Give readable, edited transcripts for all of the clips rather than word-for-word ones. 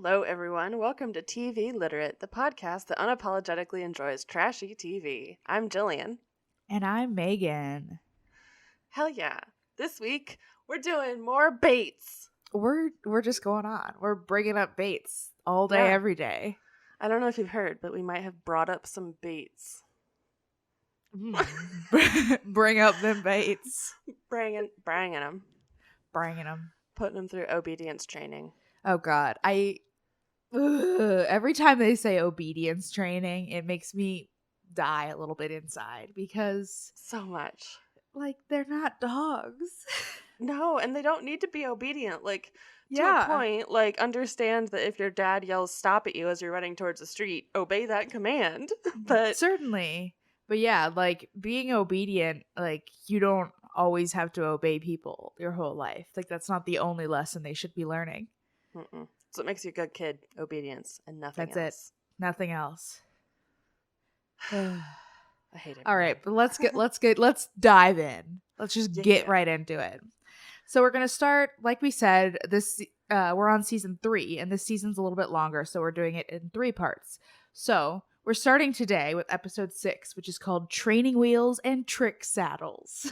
Hello, everyone. Welcome to TV Literate, the podcast that unapologetically enjoys trashy TV. I'm Gillian. And I'm Megan. Hell yeah. This week, we're doing more Bates. We're just going on. We're bringing up Bates all day, every day. I don't know if you've heard, but we might have brought up some Bates. Bring up them Bates. Bringing them. Bringing them. Putting them through obedience training. Oh, God. Every time they say obedience training, it makes me die a little bit inside because... So much. Like, they're not dogs. No, and they don't need to be obedient. Like, to a point, like, understand that if your dad yells stop at you as you're running towards the street, obey that command. But certainly. But yeah, like, being obedient, like, you don't always have to obey people your whole life. Like, that's not the only lesson they should be learning. So it makes you a good kid, obedience, and nothing else. That's it. Nothing else. I hate it. All right, but let's dive in. Let's just get right into it. So we're gonna start, like we said, this we're on season 3, and this season's a little bit longer, so we're doing it in 3 parts. So we're starting today with episode 6, which is called Training Wheels and Trick Saddles.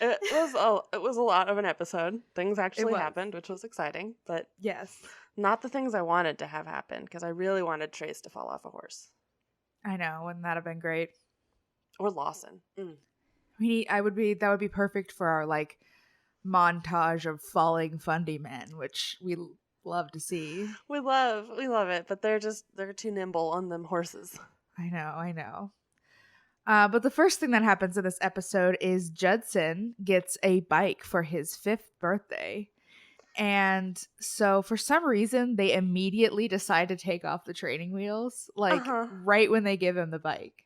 It was a lot of an episode. Things actually happened, which was exciting, but yes, not the things I wanted to have happen, because I really wanted Trace to fall off a horse. I know, wouldn't that have been great? Or Lawson. That would be perfect for our like montage of falling fundy men, which we love to see. We love it, but they're too nimble on them horses. I know. But the first thing that happens in this episode is Judson gets a bike for his 5th birthday. And so for some reason, they immediately decide to take off the training wheels, like right when they give him the bike.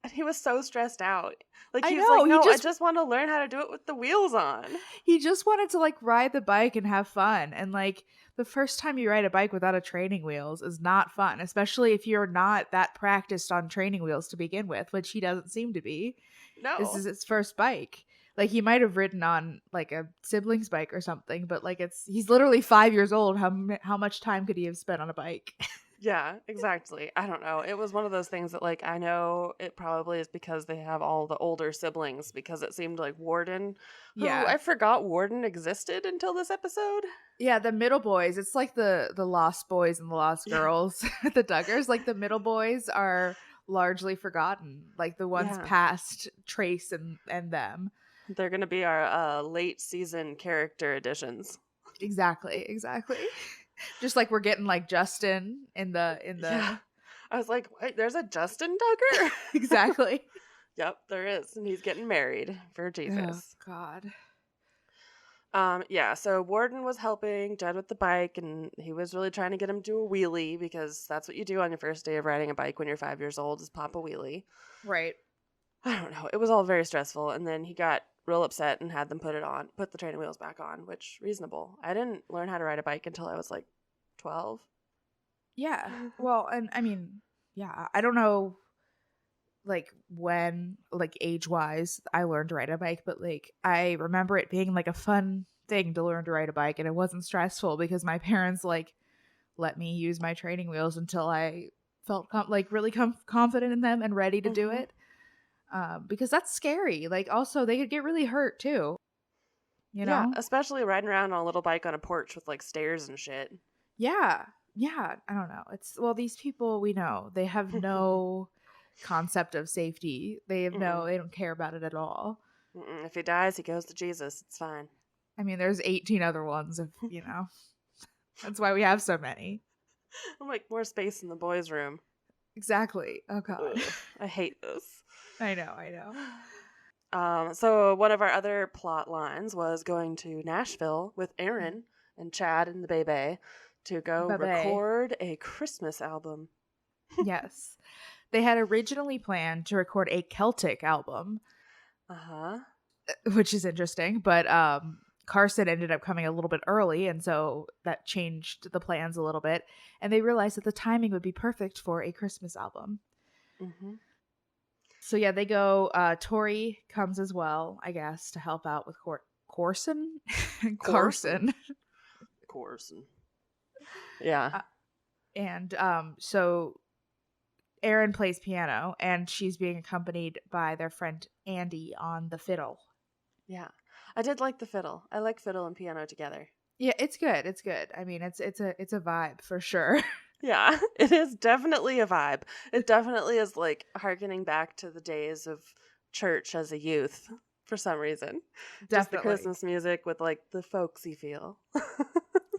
And he was so stressed out. Like, he was like, no, I just want to learn how to do it with the wheels on. He just wanted to, like, ride the bike and have fun. And, like, the first time you ride a bike without a training wheels is not fun, especially if you're not that practiced on training wheels to begin with, which he doesn't seem to be. No. This is his first bike. Like, he might have ridden on, like, a sibling's bike or something, but, like, he's literally 5 years old. How much time could he have spent on a bike? Yeah, exactly. I don't know. It was one of those things that, like, I know it probably is because they have all the older siblings, because it seemed like Warden, I forgot Warden existed until this episode. Yeah, the middle boys. It's like the Lost Boys and the Lost Girls, the Duggars. Like, the middle boys are largely forgotten. Like, the ones past Trace and them. They're going to be our late season character additions. Exactly. Just like we're getting like Justin in the Yeah. I was like, wait, there's a Justin Duggar? Exactly. Yep, there is. And he's getting married for Jesus. Oh, God. So Warden was helping Jed with the bike, and he was really trying to get him to do a wheelie, because that's what you do on your first day of riding a bike when you're 5 years old, is pop a wheelie. Right. I don't know. It was all very stressful, and then he got real upset and had them put the training wheels back on, which reasonable. I didn't learn how to ride a bike until I was like 12. Yeah. Well, and I mean, yeah, I don't know like when, like, age-wise I learned to ride a bike, but like I remember it being like a fun thing to learn to ride a bike, and it wasn't stressful because my parents like let me use my training wheels until I felt really confident in them and ready to do it. Because that's scary. Like, also, they could get really hurt too. You know? Yeah, especially riding around on a little bike on a porch with like stairs and shit. Yeah. I don't know. These people, we know, they have no concept of safety. They don't care about it at all. If he dies, he goes to Jesus. It's fine. I mean, there's 18 other ones, That's why we have so many. I'm like, more space in the boys' room. Exactly. Oh, God. Ugh, I hate this. I know. So one of our other plot lines was going to Nashville with Aaron and Chad and the Bebe to go record a Christmas album. Yes. They had originally planned to record a Celtic album. Which is interesting, but Carson ended up coming a little bit early, and so that changed the plans a little bit, and they realized that the timing would be perfect for a Christmas album. So yeah, they go. Tori comes as well, I guess, to help out with Carson. course. And yeah. And so Erin plays piano, and she's being accompanied by their friend Andy on the fiddle. Yeah. I did like the fiddle. I like fiddle and piano together. Yeah, it's good. It's good. I mean, it's a vibe for sure. Yeah, it is definitely a vibe. It definitely is like harkening back to the days of church as a youth for some reason. Definitely. Just the Christmas music with like the folksy feel.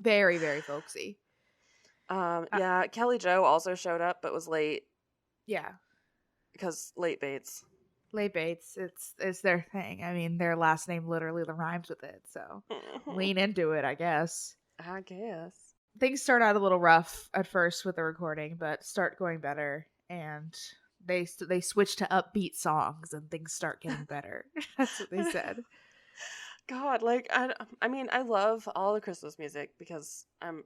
Very, very folksy. Yeah, Kelly Jo also showed up but was late. Yeah. Because late Bates. Late Bates, it's their thing. I mean, their last name literally rhymes with it, so lean into it, I guess. I guess. Things start out a little rough at first with the recording, but start going better, and they switch to upbeat songs, and things start getting better. That's what they said. God, like I mean, I love all the Christmas music because I'm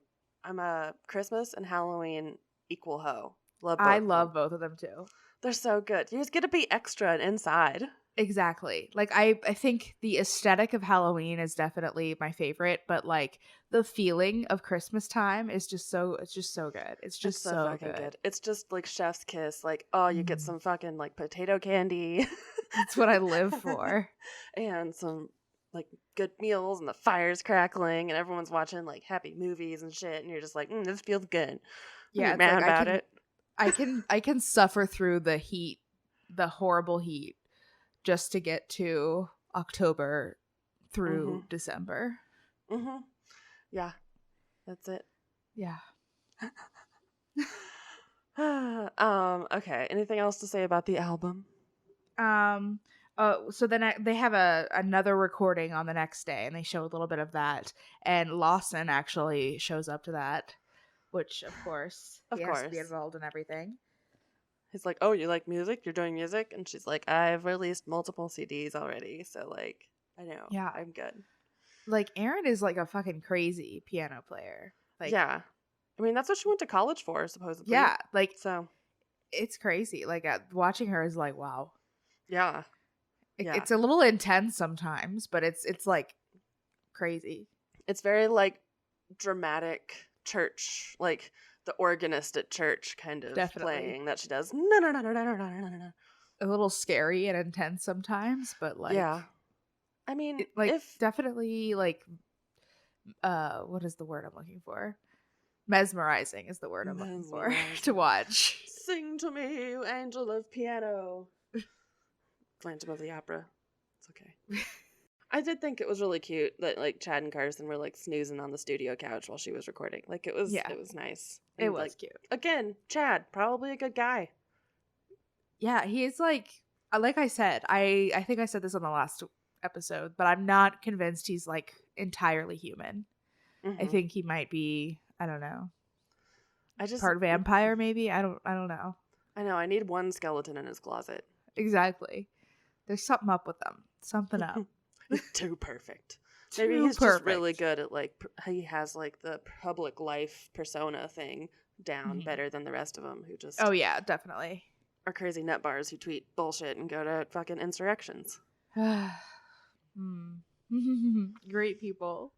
a Christmas and Halloween equal hoe. I love both of them too. They're so good. You just get to be extra and inside. Exactly. Like I think the aesthetic of Halloween is definitely my favorite, but like the feeling of Christmas time is just so good. It's just so fucking good. It's just like chef's kiss. Like, oh, you get some fucking like potato candy. That's what I live for. And some like good meals and the fire's crackling and everyone's watching like happy movies and shit and you're just like, this feels good. Yeah, I'm mad about it. I can suffer through the heat, the horrible heat, just to get to October through December. Mm-hmm. Yeah, that's it. Yeah. Okay. Anything else to say about the album? So then they have another recording on the next day, and they show a little bit of that. And Lawson actually shows up to that, which of course he has to be involved in everything. He's like, "Oh, you like music? You're doing music?" And she's like, "I've released multiple CDs already, so like, I know, yeah, I'm good." Like Erin is like a fucking crazy piano player. Like, yeah, I mean that's what she went to college for, supposedly. Yeah, like so it's crazy. Like watching her is like, wow. Yeah. It's a little intense sometimes, but it's like crazy. It's very like dramatic church, like the organist at church kind of playing that she does. No. A little scary and intense sometimes, but like, yeah. I mean, definitely like, what is the word I'm looking for? Mesmerizing is the word I'm looking for to watch. Sing to me, you angel of piano. Phantom of the Opera. It's okay. I did think it was really cute that like Chad and Carson were like snoozing on the studio couch while she was recording. Like it was nice. And, it was cute. Again, Chad, probably a good guy. Yeah, he's like I said, I think I said this on the last episode, but I'm not convinced he's like entirely human. I think he might be, I don't know. Part vampire maybe? I don't know. I know, I need one skeleton in his closet. Exactly. There's something up with them. Something up. Too perfect. Maybe he's just really good at like he has like the public life persona thing down better than the rest of them who just Oh yeah, definitely. Are crazy nut bars who tweet bullshit and go to fucking insurrections. Great people.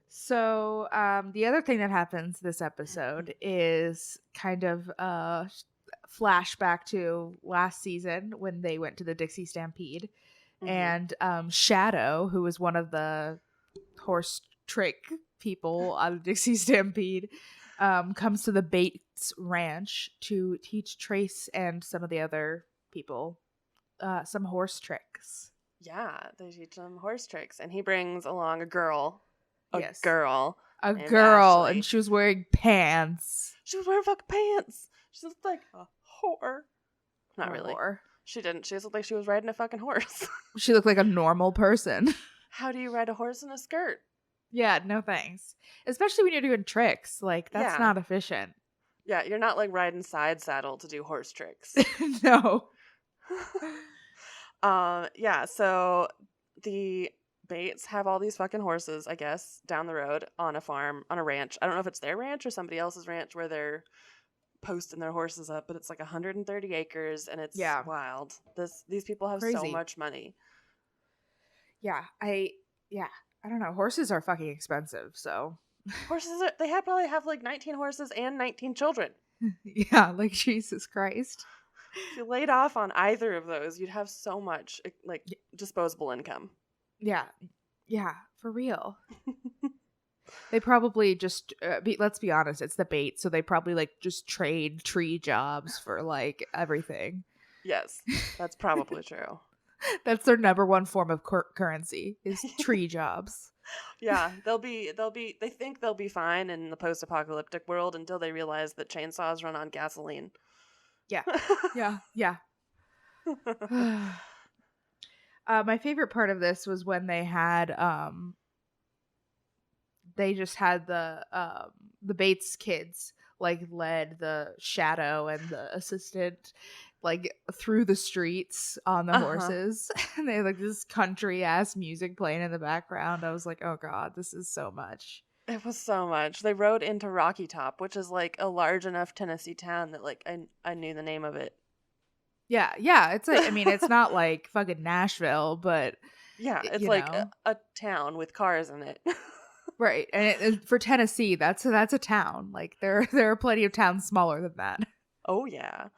So, the other thing that happens this episode is kind of flashback to last season when they went to the Dixie Stampede, and Shadow, who was one of the horse trick people on Dixie Stampede, comes to the Bates Ranch to teach Trace and some of the other people some horse tricks. Yeah, they teach them horse tricks, and he brings along a girl. A girl, and she was wearing pants. She was wearing fucking pants. She looked like a whore. Not really. Whore. She didn't. She just looked like she was riding a fucking horse. She looked like a normal person. How do you ride a horse in a skirt? Yeah, no thanks. Especially when you're doing tricks. Like, that's not efficient. Yeah, you're not like riding side saddle to do horse tricks. No. Yeah, so the Bates have all these fucking horses, I guess, down the road on a farm, on a ranch. I don't know if it's their ranch or somebody else's ranch where they're posting their horses up, but it's like 130 acres and it's wild. These people have so much money. Yeah, I don't know. Horses are fucking expensive, so. They probably have like 19 horses and 19 children. Yeah, like Jesus Christ. If you laid off on either of those, you'd have so much like disposable income. Yeah. Yeah, for real. They probably just let's be honest, it's the bait, so they probably like just trade tree jobs for like everything. Yes, that's probably true. That's their number one form of currency is tree jobs. Yeah, they think they'll be fine in the post-apocalyptic world until they realize that chainsaws run on gasoline. Yeah. Yeah. My favorite part of this was when they had they just had the Bates kids like led the Shadow and the assistant like through the streets on the horses, and they had like this country ass music playing in the background. I was like, oh god, this is so much. It was so much. They rode into Rocky Top, which is like a large enough Tennessee town that like I knew the name of it. Yeah, it's like, I mean, it's not like fucking Nashville, but yeah, it's like a town with cars in it. Right, and for Tennessee, that's a town. Like there are plenty of towns smaller than that. Oh yeah.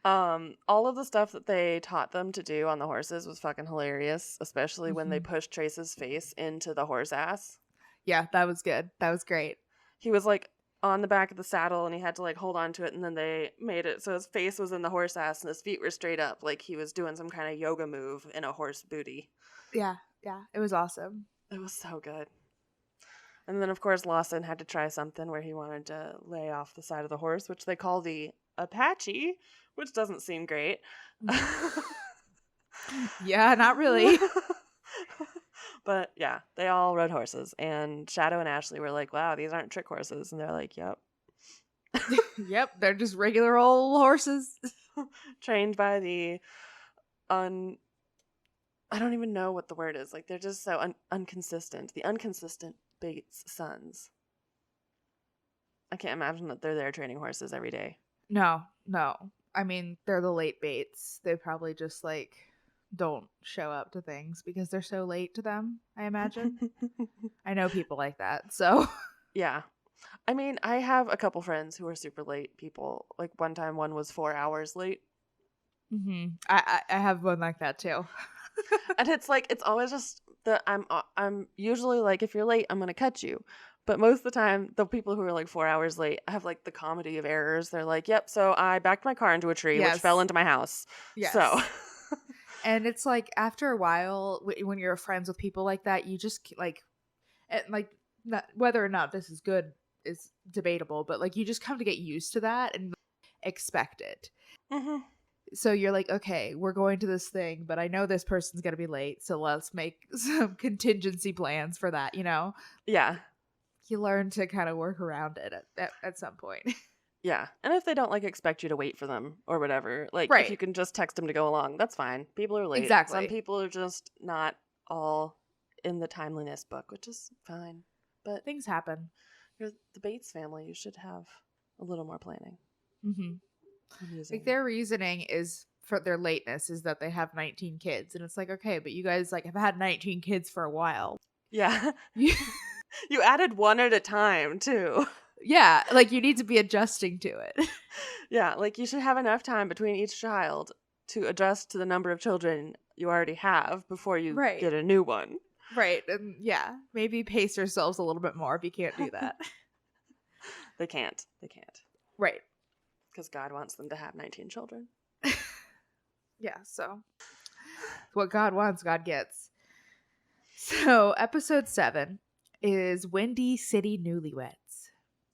All of the stuff that they taught them to do on the horses was fucking hilarious, especially when they pushed Trace's face into the horse ass. Yeah, that was good. That was great. He was like on the back of the saddle and he had to like hold on to it, and then they made it so his face was in the horse ass and his feet were straight up, like he was doing some kind of yoga move in a horse booty. Yeah, it was awesome. It was so good. And then of course Lawson had to try something where he wanted to lay off the side of the horse, which they call the Apache, which doesn't seem great. Yeah, not really. But yeah, they all rode horses, and Shadow and Ashley were like, wow, these aren't trick horses. And they're like, yep. Yep, they're just regular old horses. Trained by the I don't even know what the word is. Like, they're just so inconsistent. The inconsistent Bates sons. I can't imagine that they're there training horses every day. No. I mean, they're the late Bates. They probably just like don't show up to things because they're so late to them, I imagine. I know people like that, so. Yeah. I mean, I have a couple friends who are super late people. Like one time one was 4 hours late. Mm-hmm. I have one like that too. And it's like, it's always just I'm usually like, if you're late, I'm going to cut you. But most of the time, the people who are like 4 hours late have like the comedy of errors. They're like, yep, so I backed my car into a tree, which fell into my house. Yes. So. And it's like, after a while, when you're friends with people like that, you just like, whether or not this is good is debatable, but like you just come to get used to that and expect it. Mm-hmm. So you're like, okay, we're going to this thing, but I know this person's going to be late, so let's make some contingency plans for that, you know? Yeah. You learn to kind of work around it at some point. Yeah. And if they don't like expect you to wait for them or whatever, like if you can just text them to go along, that's fine. People are late. Exactly. Some people are just not all in the timeliness book, which is fine. But things happen. You're the Bates family. You should have a little more planning. Mm-hmm. Like their reasoning is for their lateness is that they have 19 kids, and it's like, okay, but you guys like have had 19 kids for a while. Yeah. You added one at a time too. Yeah, like you need to be adjusting to it. Yeah, like you should have enough time between each child to adjust to the number of children you already have before you get a new one. Right. And yeah, maybe pace yourselves a little bit more if you can't do that. They can't. Right. Because God wants them to have 19 children. Yeah, so what God wants, God gets. So episode 7 is Windy City Newlyweds.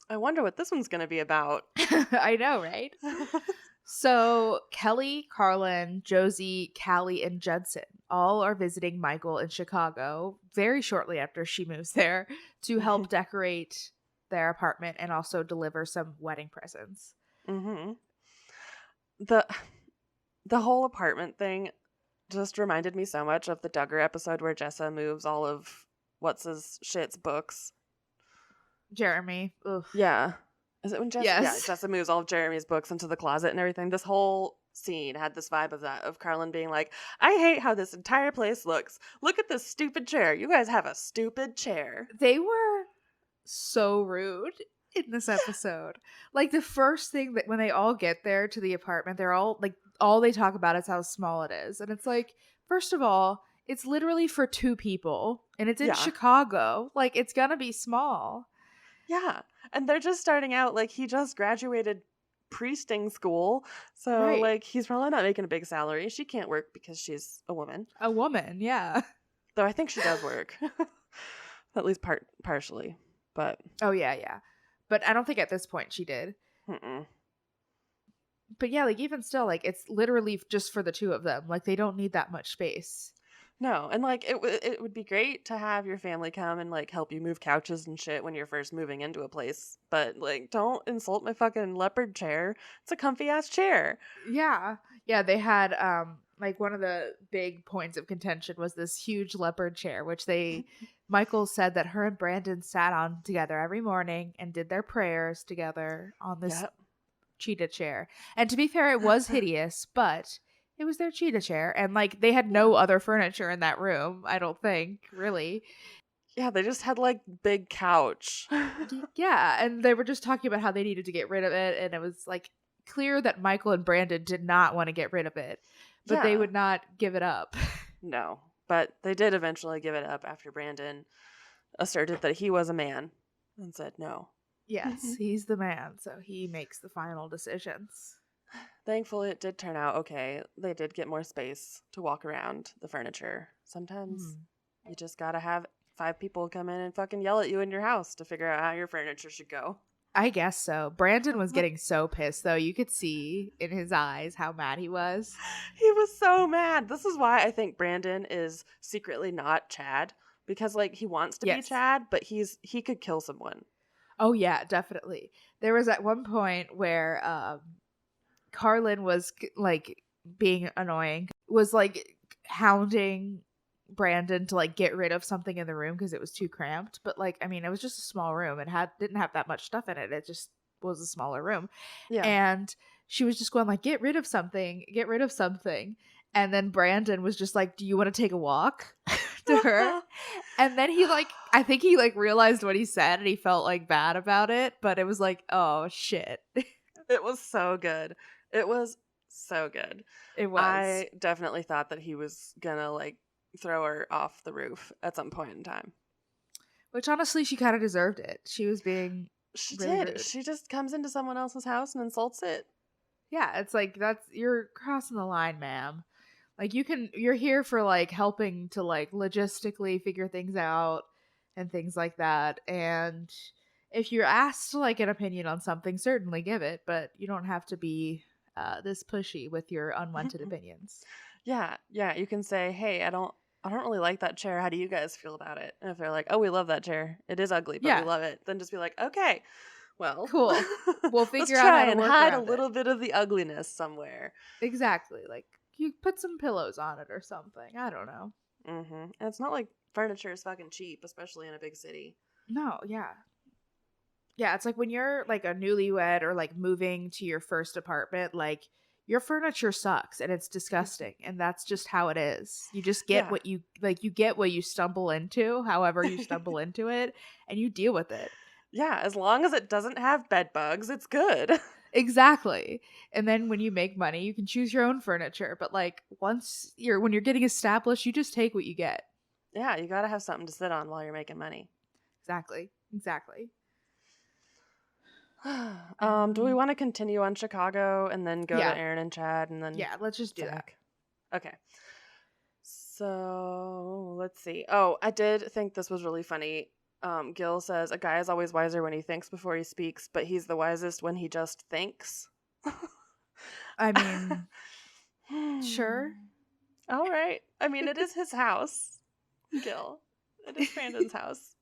I wonder what this one's going to be about. I know, right? So Kelly, Carlin, Josie, Callie, and Judson all are visiting Michael in Chicago very shortly after she moves there to help decorate their apartment and also deliver some wedding presents. Mm-hmm. The whole apartment thing just reminded me so much of the Duggar episode where Jessa moves all of what's his shit's books. Jeremy. Ugh. Yeah. Is it when Jess? Yeah, Yes. Jessa moves all of Jeremy's books into the closet and everything. This whole scene had this vibe of that, of Carlin being like, I hate how this entire place looks. Look at this stupid chair. You guys have a stupid chair. They were so rude in this episode. Like, the first thing that when they all get there to the apartment, they're all like, all they talk about is how small it is. And it's like, first of all, it's literally for 2 people and it's in Yeah. Chicago. Like, it's gonna be small. Yeah. And they're just starting out, like, he just graduated priesting school. So, Right. like, he's probably not making a big salary. She can't work because she's a woman. A woman, yeah. Though I think she does work. At least partially. But. Oh, yeah. But I don't think at this point she did. Mm-mm. But yeah, like, even still, like, it's literally just for the 2 of them. Like, they don't need that much space. No, and like it would be great to have your family come and like help you move couches and shit when you're first moving into a place, but like don't insult my fucking leopard chair. It's a comfy ass chair. Yeah. Yeah, they had like one of the big points of contention was this huge leopard chair, which Michael said that her and Brandon sat on together every morning and did their prayers together on this cheetah chair. And to be fair, it was hideous, but it was their cheetah chair, and like they had no other furniture in that room, I don't think, really. Yeah, they just had like big couch. Yeah, and they were just talking about how they needed to get rid of it, and it was like clear that Michael and Brandon did not want to get rid of it, but they would not give it up. No, but they did eventually give it up after Brandon asserted that he was a man and said no. Yes, he's the man, so he makes the final decisions. Thankfully, it did turn out okay. They did get more space to walk around the furniture. Sometimes you just gotta have 5 people come in and fucking yell at you in your house to figure out how your furniture should go. I guess so. Brandon was getting so pissed, though. You could see in his eyes how mad he was. He was so mad. This is why I think Brandon is secretly not Chad. Because, like, he wants to be Chad, but he could kill someone. Oh, yeah, definitely. There was at one point where Carlin was like being annoying, was like hounding Brandon to like get rid of something in the room because it was too cramped. But like, I mean, it was just a small room. It didn't have that much stuff in it. It just was a smaller room. Yeah. And she was just going like, get rid of something. And then Brandon was just like, do you want to take a walk to her? And then I think he like realized what he said and he felt like bad about it. But it was like, oh shit. It was so good. It was so good. It was. I definitely thought that he was gonna like throw her off the roof at some point in time. Which honestly, she kind of deserved it. She was being. She did. Rude. She just comes into someone else's house and insults it. Yeah, it's like you're crossing the line, ma'am. Like you're here for like helping to like logistically figure things out and things like that. And if you're asked to like an opinion on something, certainly give it, but you don't have to be this pushy with your unwanted opinions. Yeah, you can say, hey, I don't really like that chair. How do you guys feel about it? And if they're like, oh, we love that chair. It is ugly, but we love it. Then just be like, okay, well, cool. We'll figure out how to and hide a little bit of the ugliness somewhere. Exactly. Like you put some pillows on it or something. I don't know. And it's not like furniture is fucking cheap, especially in a big city. No, yeah. Yeah, it's like when you're like a newlywed or like moving to your first apartment, like your furniture sucks and it's disgusting and that's just how it is. You just get what you get what you stumble into, however you stumble into it, and you deal with it. Yeah, as long as it doesn't have bed bugs, it's good. Exactly. And then when you make money, you can choose your own furniture, but like when you're getting established, you just take what you get. Yeah, you got to have something to sit on while you're making money. Exactly. Do we want to continue on Chicago and then go to Aaron and Chad and then let's just do that. Okay. So let's see. Oh, I did think this was really funny. Gil says a guy is always wiser when he thinks before he speaks, but he's the wisest when he just thinks. I mean, sure. All right. I mean, it is his house, Gil. It is Brandon's house.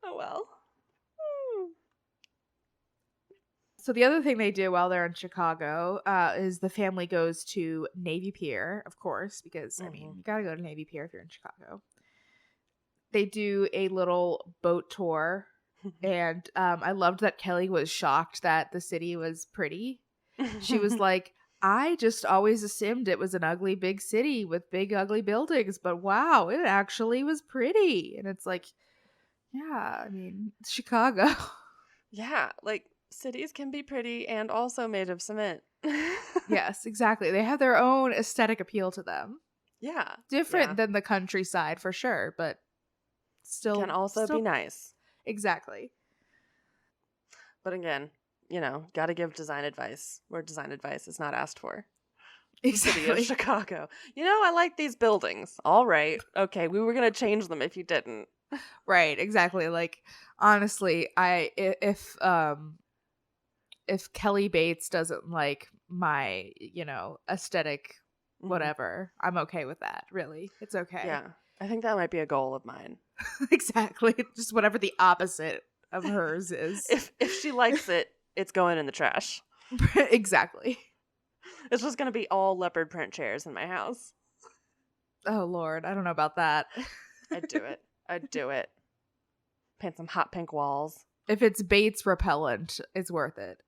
Oh well. So the other thing they do while they're in Chicago is the family goes to Navy Pier, of course, because, I mean, you got to go to Navy Pier if you're in Chicago. They do a little boat tour And I loved that Kelly was shocked that the city was pretty. She was like, I just always assumed it was an ugly big city with big ugly buildings, but wow, it actually was pretty. And it's like, yeah, I mean, Chicago. Yeah, like cities can be pretty and also made of cement. Yes, exactly. They have their own aesthetic appeal to them. Yeah. Different than the countryside for sure, but can also be nice. Exactly. But again, gotta give design advice where design advice is not asked for. Exactly. City of Chicago. I like these buildings. All right. Okay, we were gonna change them if you didn't. Right, exactly. Like, honestly, if Kelly Bates doesn't like my, aesthetic whatever, I'm okay with that, really. It's okay. Yeah. I think that might be a goal of mine. Exactly. Just whatever the opposite of hers is. If she likes it, it's going in the trash. Exactly. It's just going to be all leopard print chairs in my house. Oh, Lord. I don't know about that. I'd do it. Paint some hot pink walls. If it's Bates repellent, it's worth it.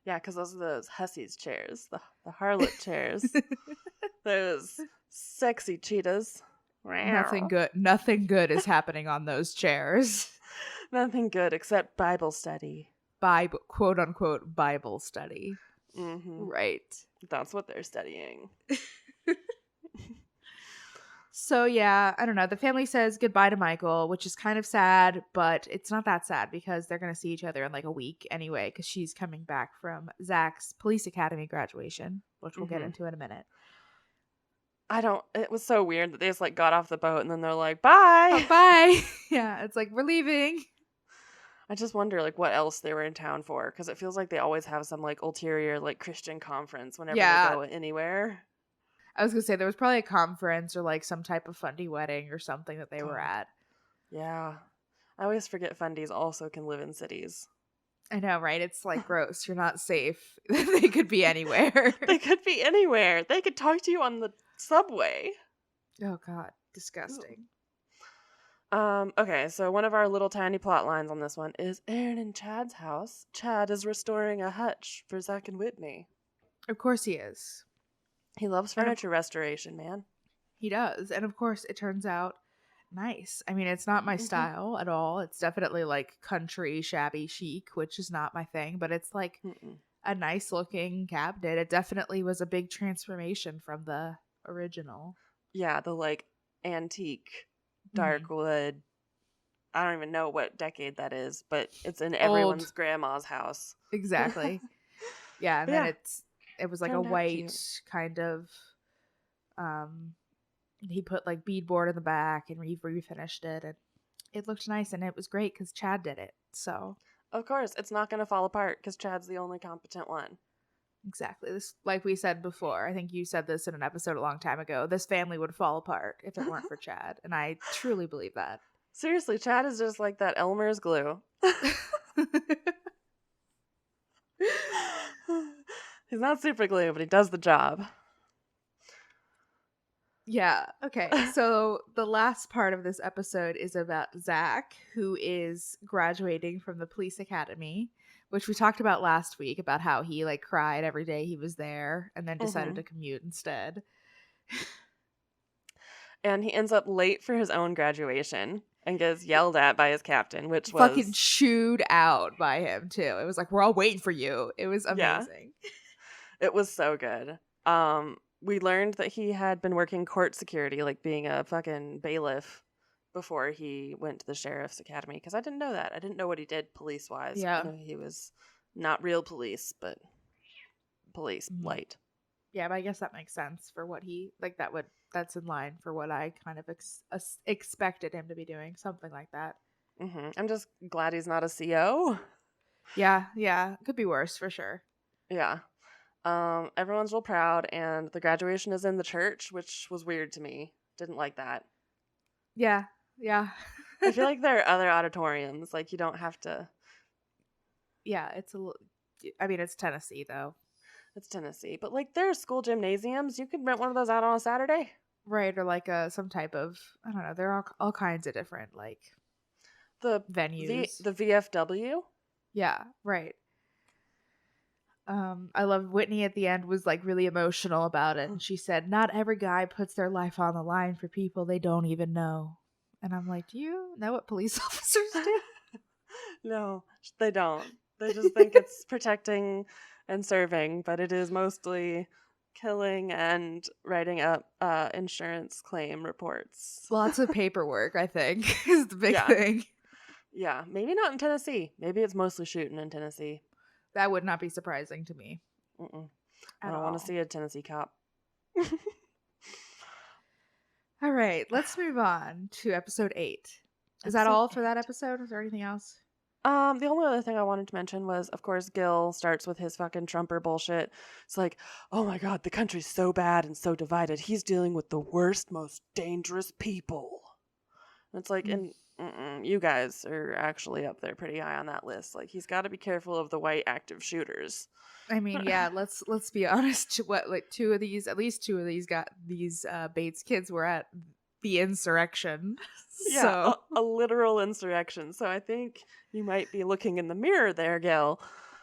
Yeah, because those are those hussies chairs. The harlot chairs. Those sexy cheetahs. Nothing good is happening on those chairs. Nothing good except Bible study. Quote unquote Bible study. Mm-hmm. Right. That's what they're studying. So yeah, I don't know. The family says goodbye to Michael, which is kind of sad, but it's not that sad because they're going to see each other in like a week anyway, because she's coming back from Zach's police academy graduation, which we'll get into in a minute. It was so weird that they just like got off the boat and then they're like, bye. Oh, bye. Yeah, it's like, we're leaving. I just wonder like what else they were in town for, because it feels like they always have some like ulterior like Christian conference whenever they go anywhere. I was gonna say there was probably a conference or like some type of fundy wedding or something that they were at. Yeah. I always forget fundies also can live in cities. I know, right? It's like gross. You're not safe. They could be anywhere. They could be anywhere. They could talk to you on the subway. Oh God, disgusting. Okay, so one of our little tiny plot lines on this one is Aaron and Chad's house. Chad is restoring a hutch for Zach and Whitney. Of course he is. He loves furniture restoration, man. He does. And of course it turns out nice. I mean, it's not my style at all. It's definitely like country, shabby chic, which is not my thing, but it's like a nice looking cabinet. It definitely was a big transformation from the original. Yeah, the like antique dark wood. I don't even know what decade that is, but it's in everyone's grandma's house. Exactly. Yeah, and then it was like a white kind of he put like beadboard in the back and refinished it, and it looked nice, and it was great because Chad did it. So of course it's not going to fall apart because Chad's the only competent one. Exactly. This, like we said before, I think you said this in an episode a long time ago, this family would fall apart if it weren't for Chad. And I truly believe that. Seriously, Chad is just like that Elmer's glue. He's not super glue, but he does the job. Yeah. Okay. So the last part of this episode is about Zach, who is graduating from the police academy, which we talked about last week, about how he like cried every day he was there and then decided to commute instead. And he ends up late for his own graduation and gets yelled at by his captain, which was fucking chewed out by him too. It was like, we're all waiting for you. It was amazing. Yeah. It was so good. We learned that he had been working court security, like being a fucking bailiff, before he went to the sheriff's academy, because I didn't know that. I didn't know what he did police-wise. Yeah. I know he was not real police, but police light. Yeah, but I guess that makes sense for what he, like, that's in line for what I kind of expected him to be doing, something like that. I'm just glad he's not a CO. Yeah, could be worse for sure. Yeah. Everyone's real proud, and the graduation is in the church, which was weird to me. Didn't like that. Yeah. I feel like there are other auditoriums, like you don't have to. Yeah, it's Tennessee though. It's Tennessee, but like there are school gymnasiums. You could rent one of those out on a Saturday. Right, or like some type of, I don't know, there are all kinds of different like venues. The VFW? Yeah, right. I love Whitney at the end was like really emotional about it, and she said, "Not every guy puts their life on the line for people they don't even know." And I'm like, do you know what police officers do? No, they don't. They just think it's protecting and serving, but it is mostly killing and writing up insurance claim reports. Lots of paperwork, I think, is the big Yeah. thing. Yeah, maybe not in Tennessee. Maybe it's mostly shooting in Tennessee. That would not be surprising to me. I don't want to see a Tennessee cop. All right, let's move on to episode 8. Is that all for that episode? Is there anything else? The only other thing I wanted to mention was, of course, Gil starts with his fucking Trumper bullshit. It's like, oh my god, the country's so bad and so divided. He's dealing with the worst, most dangerous people. And it's like, and you guys are actually up there pretty high on that list. Like, he's got to be careful of the white active shooters. I mean, yeah, let's be honest. What, like, at least two of these Bates kids were at the Insurrection. Yeah, so. a literal insurrection. So I think you might be looking in the mirror there, Gil.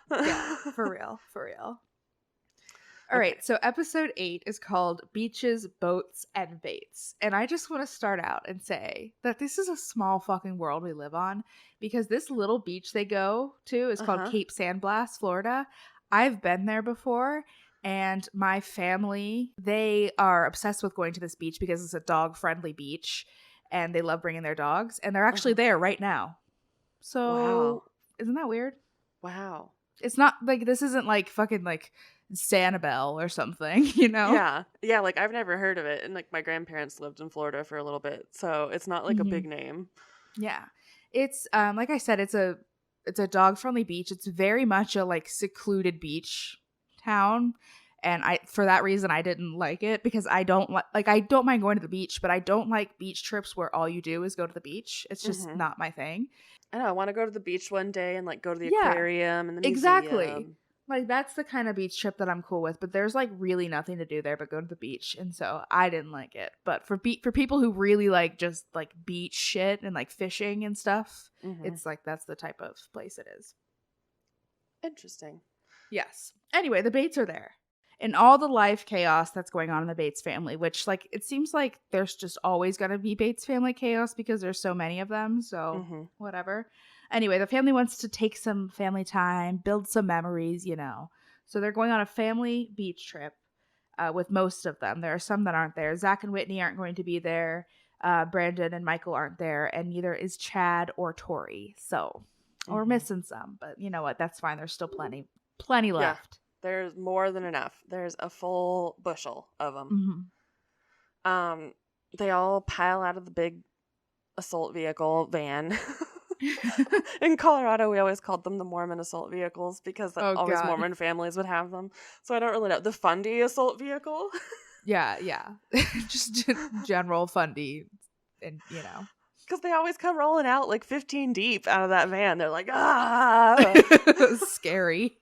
Yeah, for real. All right, so episode 8 is called Beaches, Boats, and Baits. And I just want to start out and say that this is a small fucking world we live on, because this little beach they go to is called Cape Sandblast, Florida. I've been there before, and my family, they are obsessed with going to this beach because it's a dog-friendly beach, and they love bringing their dogs, and they're actually there right now. So, wow. Isn't that weird? Wow. It's not like, this isn't like fucking like Sanibel or something, you know? Yeah, like I've never heard of it, and like my grandparents lived in Florida for a little bit, so it's not like a big name. Yeah, it's like I said, it's a dog friendly beach. It's very much a like secluded beach town, and for that reason I didn't like it, because I don't I don't mind going to the beach, but I don't like beach trips where all you do is go to the beach. It's just not my thing. I know, I want to go to the beach one day and like go to the aquarium and the museum. Exactly. Like, that's the kind of beach trip that I'm cool with, but there's like really nothing to do there but go to the beach, and so I didn't like it. But for people who really like just like beach shit and like fishing and stuff, it's like that's the type of place it is. Interesting. Yes. Anyway, the Bates are there. And all the life chaos that's going on in the Bates family, which, like, it seems like there's just always going to be Bates family chaos because there's so many of them. So whatever. Anyway, the family wants to take some family time, build some memories, you know. So they're going on a family beach trip with most of them. There are some that aren't there. Zach and Whitney aren't going to be there. Brandon and Michael aren't there. And neither is Chad or Tori. So we're missing some. But you know what? That's fine. There's still plenty left. Yeah. There's more than enough. There's a full bushel of them. They all pile out of the big assault vehicle van. In Colorado, we always called them the Mormon assault vehicles because always Mormon families would have them. So I don't really know. The Fundy assault vehicle? Yeah. Just general Fundy. And, you know. Because they always come rolling out like 15 deep out of that van. They're like, ah! Scary.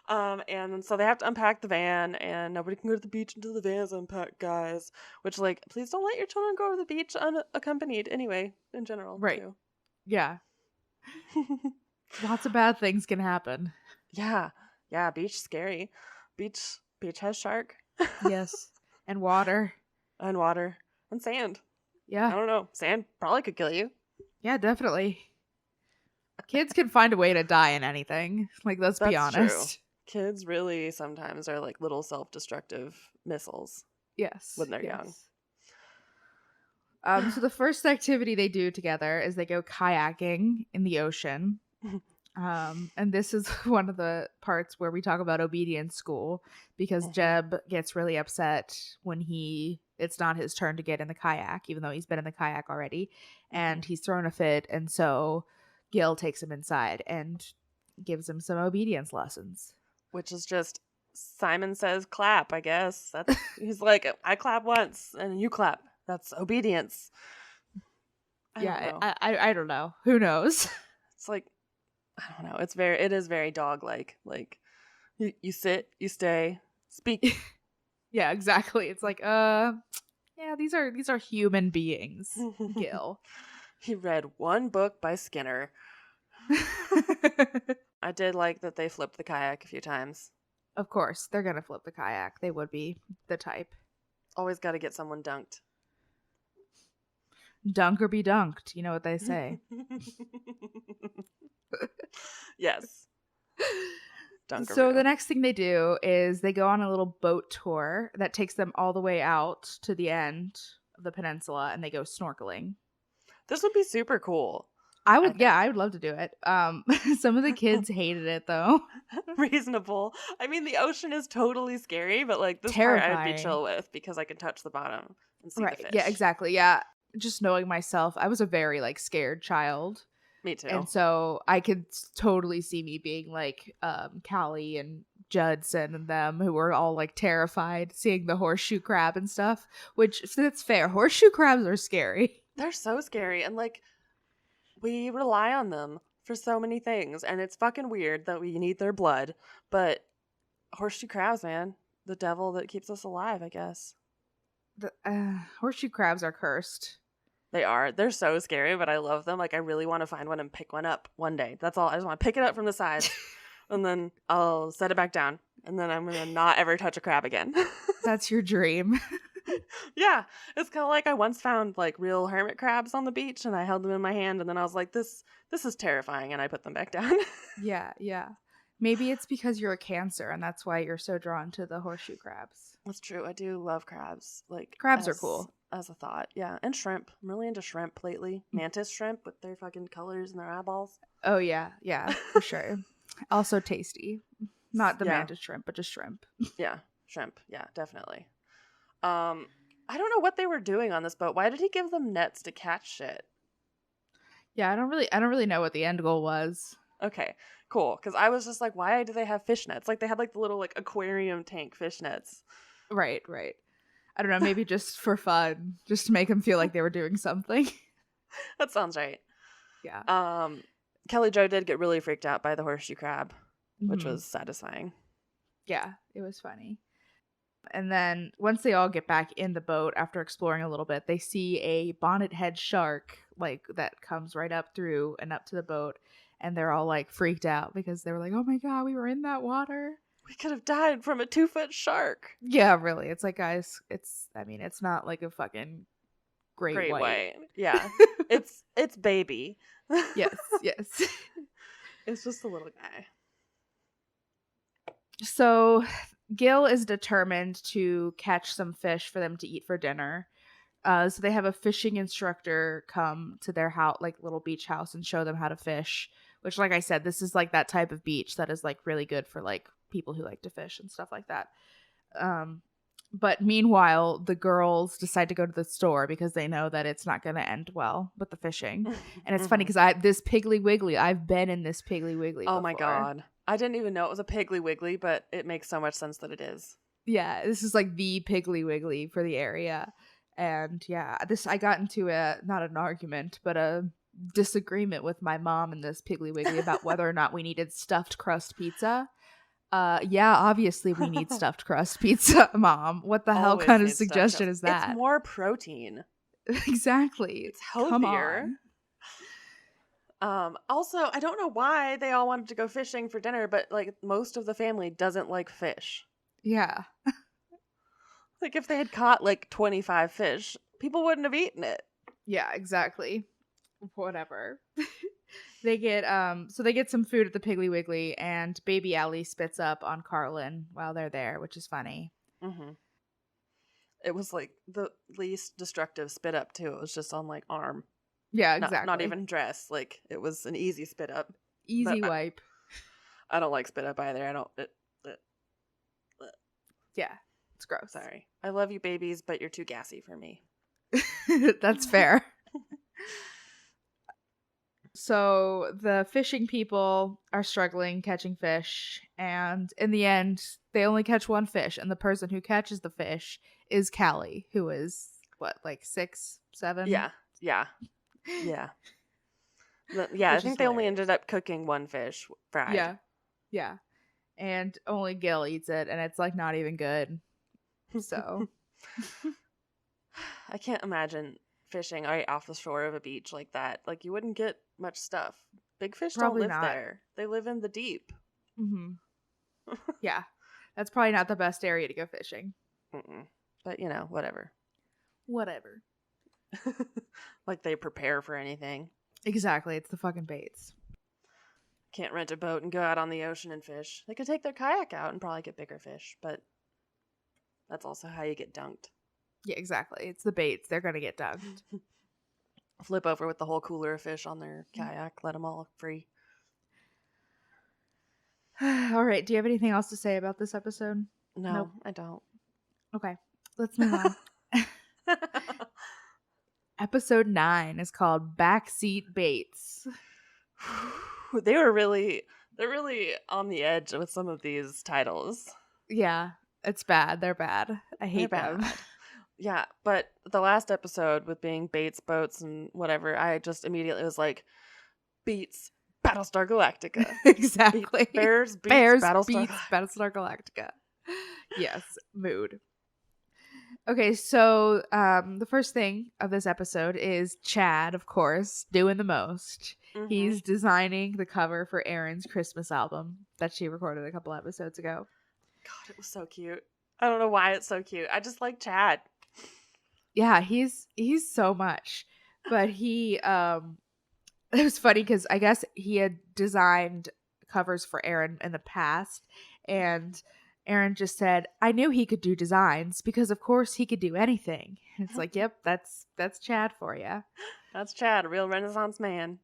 And so they have to unpack the van, and nobody can go to the beach until the van's unpacked, guys. Which, like, please don't let your children go to the beach unaccompanied anyway, in general. Right. Too. Yeah. Lots of bad things can happen. Yeah. Yeah, beach scary. Beach has shark. Yes. And water. And water. And sand. Yeah. I don't know. Sand probably could kill you. Yeah, definitely. Kids can find a way to die in anything. Like, let's be honest. True. Kids really sometimes are like little self-destructive missiles. Yes. When they're young. So the first activity they do together is they go kayaking in the ocean. And this is one of the parts where we talk about obedience school, because Jeb gets really upset when it's not his turn to get in the kayak, even though he's been in the kayak already, and he's thrown a fit. And so Gil takes him inside and gives him some obedience lessons. Which is just, Simon says clap, I guess. He's like, I clap once and you clap. That's obedience. I don't know. Who knows? It's like, I don't know. It is very dog-like. Like, you sit, you stay, speak. Yeah, exactly. It's like, yeah, these are human beings, Gil. He read one book by Skinner. I did like that they flipped the kayak a few times. Of course, they're gonna flip the kayak. They would be the type. Always got to get someone dunked. Dunk or be dunked. You know what they say. Yes. Dunk So the next thing they do is they go on a little boat tour that takes them all the way out to the end of the peninsula, and they go snorkeling. This would be super cool. I would love to do it. Some of the kids hated it though. Reasonable. I mean, the ocean is totally scary, but like this Terrifying. part I'd be chill with because I can touch the bottom and see the fish. Yeah, exactly. Yeah. Just knowing myself, I was a very like scared child. Me too. And so I could totally see me being like Callie and Judson and them, who were all like terrified seeing the horseshoe crab and stuff, which that's fair. Horseshoe crabs are scary. They're so scary, and like we rely on them for so many things, and it's fucking weird that we need their blood, but horseshoe crabs, man, the devil that keeps us alive, I guess. The horseshoe crabs are cursed. They are. They're so scary, but I love them. Like, I really want to find one and pick one up one day. That's all. I just want to pick it up from the side, and then I'll set it back down, and then I'm going to not ever touch a crab again. That's your dream. Yeah. It's kind of like I once found, like, real hermit crabs on the beach, and I held them in my hand, and then I was like, this is terrifying, and I put them back down. Yeah. Maybe it's because you're a Cancer, and that's why you're so drawn to the horseshoe crabs. That's true. I do love crabs. Like, crabs are cool. As a thought, yeah. And shrimp. I'm really into shrimp lately. Mantis shrimp with their fucking colors and their eyeballs. Oh, yeah, for sure. Also tasty. Not the mantis shrimp, but just shrimp. Yeah, shrimp. Yeah, definitely. I don't know what they were doing on this boat. Why did he give them nets to catch shit? Yeah, I don't really know what the end goal was. Okay, cool. Because I was just like, why do they have fish nets? Like, they had like the little like aquarium tank fish nets. Right. I don't know, maybe just for fun, just to make them feel like they were doing something. That sounds right. Yeah. Kelly Jo did get really freaked out by the horseshoe crab, which was satisfying. Yeah, it was funny. And then once they all get back in the boat after exploring a little bit, they see a bonnet head shark like that comes right up through and up to the boat, and they're all like freaked out because they were like, "Oh my god, we were in that water. We could have died from a 2-foot shark." Yeah, really. It's like, guys, it's not like a fucking great white. Yeah. it's baby. Yes. It's just a little guy. So Gil is determined to catch some fish for them to eat for dinner. So they have a fishing instructor come to their house, like little beach house, and show them how to fish. Which, like I said, this is like that type of beach that is like really good for like people who like to fish and stuff like that. But meanwhile, the girls decide to go to the store because they know that it's not going to end well with the fishing. And it's funny because this Piggly Wiggly, I've been in this Piggly Wiggly before. Oh my god. I didn't even know it was a Piggly Wiggly, but it makes so much sense that it is. Yeah, this is like the Piggly Wiggly for the area. And yeah, I got into not an argument, but a disagreement with my mom in this Piggly Wiggly about whether or not we needed stuffed crust pizza. Yeah, obviously we need stuffed crust pizza, Mom. What the hell kind of suggestion is that? It's more protein. Exactly. It's healthier. Also, I don't know why they all wanted to go fishing for dinner, but like most of the family doesn't like fish. Yeah. Like if they had caught like 25 fish, people wouldn't have eaten it. Yeah, exactly. Whatever. They get some food at the Piggly Wiggly, and Baby Allie spits up on Carlin while they're there, which is funny. Mm-hmm. It was like the least destructive spit up too. It was just on like arm. Yeah, exactly. Not even dress. Like it was an easy spit up. Easy wipe. I don't like spit up either. I don't. Yeah, it's gross. Sorry. I love you, babies, but you're too gassy for me. That's fair. So the fishing people are struggling catching fish, and in the end, they only catch one fish, and the person who catches the fish is Callie, who is, what, like 6, 7? Yeah. I think they only ended up cooking one fish fried. Yeah. And only Gil eats it, and it's, like, not even good. So. I can't imagine fishing right off the shore of a beach like that, like you wouldn't get much stuff. Big fish don't Probably live not. there. They live in the deep. Mm-hmm. Yeah. That's probably not the best area to go fishing. Mm-mm. But, you know, whatever. Whatever. Like they prepare for anything. Exactly. It's the fucking baits. Can't rent a boat and go out on the ocean and fish. They could take their kayak out and probably get bigger fish, but that's also how you get dunked. Yeah, exactly. It's the baits. They're going to get dunked. Flip over with the whole cooler of fish on their kayak. Let them all free. All right. Do you have anything else to say about this episode? No, nope. I don't. Okay. Let's move on. Episode 9 is called Backseat Baits. They're really on the edge with some of these titles. Yeah, it's bad. They're bad. I hate them. Yeah, but the last episode with being baits, boats, and whatever, I just immediately was like, beats Battlestar Galactica. Exactly. Bears beats Battlestar Galactica. Yes, mood. Okay, so the first thing of this episode is Chad, of course, doing the most. Mm-hmm. He's designing the cover for Erin's Christmas album that she recorded a couple episodes ago. God, it was so cute. I don't know why it's so cute. I just like Chad. Yeah, he's so much. But he it was funny because I guess he had designed covers for Erin in the past, and Erin just said, I knew he could do designs because of course he could do anything. And it's like, yep, that's Chad for you. That's Chad, a real Renaissance man.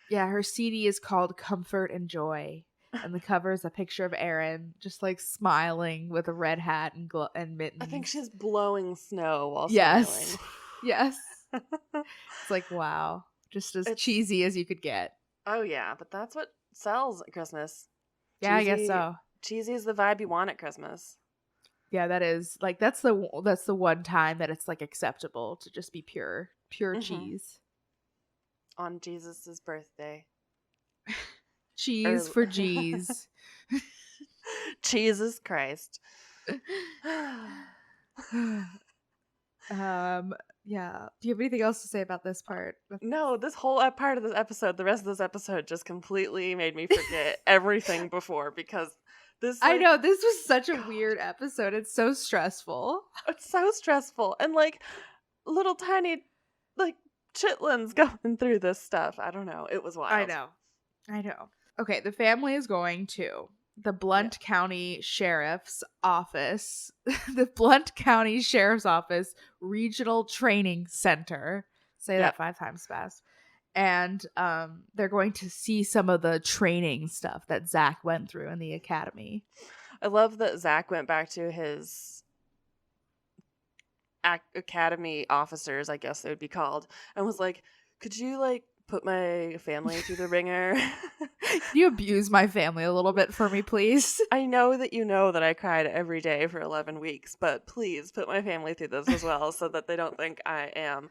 Yeah, her CD is called Comfort and Joy. And the cover is a picture of Erin just like smiling with a red hat and mittens. I think she's blowing snow while smiling. Yes. It's like, wow. Just as cheesy as you could get. Oh yeah, but that's what sells at Christmas. Yeah, cheesy, I guess so. Cheesy is the vibe you want at Christmas. Yeah, that is like that's the one time that it's like acceptable to just be pure mm-hmm. cheese. On Jesus's birthday. Cheese for G's. Jesus Christ. Yeah. Do you have anything else to say about this part? No, this whole part of this episode, the rest of this episode just completely made me forget everything before because this I know, this was such a weird episode. It's so stressful. It's so stressful. And like little tiny like chitlins going through this stuff. I don't know. It was wild. I know. Okay, the family is going to the Blount County Sheriff's Office, the Blount County Sheriff's Office Regional Training Center. Say that 5 times fast. And they're going to see some of the training stuff that Zach went through in the academy. I love that Zach went back to his academy officers, I guess they would be called, and was like, could you like put my family through the ringer? Can you abuse my family a little bit for me, please? I know that you know that I cried every day for 11 weeks, but please put my family through this as well so that they don't think I am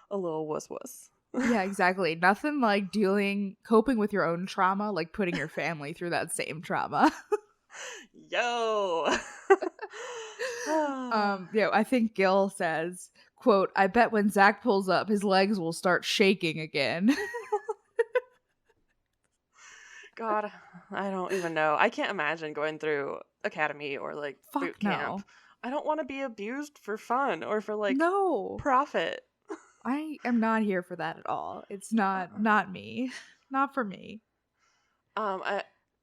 a little wuss. Yeah, exactly. Nothing like coping with your own trauma, like putting your family through that same trauma. Yo. I think Gil says, quote, I bet when Zach pulls up, his legs will start shaking again. God, I don't even know. I can't imagine going through academy or like boot camp. No. I don't want to be abused for fun or for like profit. I am not here for that at all. It's not me. Not for me.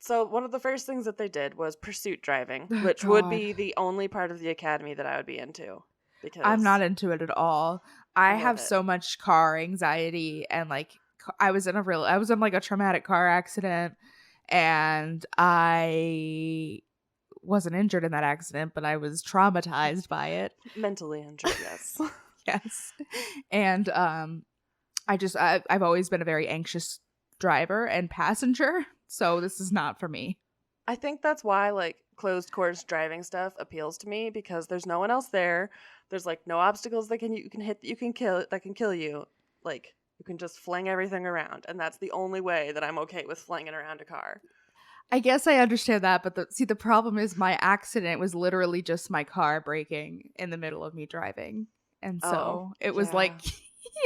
So one of the first things that they did was pursuit driving, which would be the only part of the academy that I would be into. Because I'm not into it at all. I have so much car anxiety, and like I was in like a traumatic car accident, and I wasn't injured in that accident, but I was traumatized by it. Mentally injured, yes. Yes. And I've always been a very anxious driver and passenger, so this is not for me. I think that's why like closed course driving stuff appeals to me, because there's no one else there. There's like no obstacles that you can kill you. Like you can just fling everything around, and that's the only way that I'm okay with flinging around a car. I guess I understand that, but the problem is my accident was literally just my car braking in the middle of me driving. And so it was like,